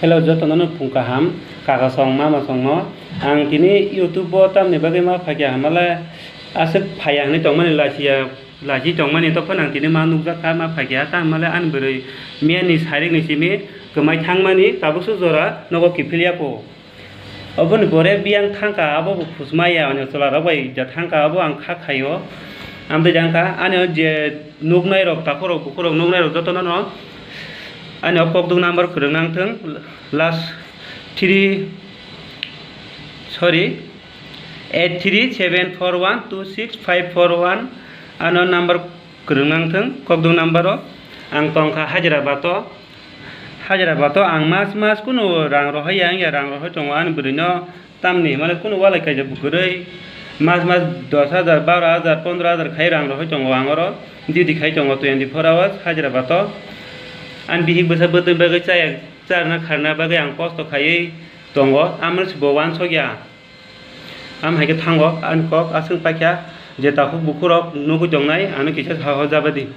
Hello jotono phungkaham kaka song mama songno ang tini YouTube bo tamni bagai ma phagya hamala asuk phayang ni tongmani laji tongmani to phanang tini ma nukja ka ma phagya ta mala an beri miani sarik ni simi kemai thangmani tabusu jora nogo kiphiliya ko oboni bore biang thangka abo phusmaya ani sola rabai ja thangka abo ang kha khayo amde jangka ani je nuknai rok takorok bukurok nuknai rok jotono no ani okok number kurang nangtheng last 8374126541 ano number kurang nangtheng kokdung number ang tongkha hajra bato ang mas kuno rang rohai ang ya rang rohai tongo an burino tamni mane kuno wala kai jabu gurei mas 10,000 12,000 15,000 khai rang rohai tongo angoro didi khai tongo 24 hours hajra bato an bihik basa betul bagai carna karena bagai ang kosto khai tongo amr sibo wan sogya am haike thango an kok asung pakya je tahu bukurok nugu jongnai anu kisa saho jabadi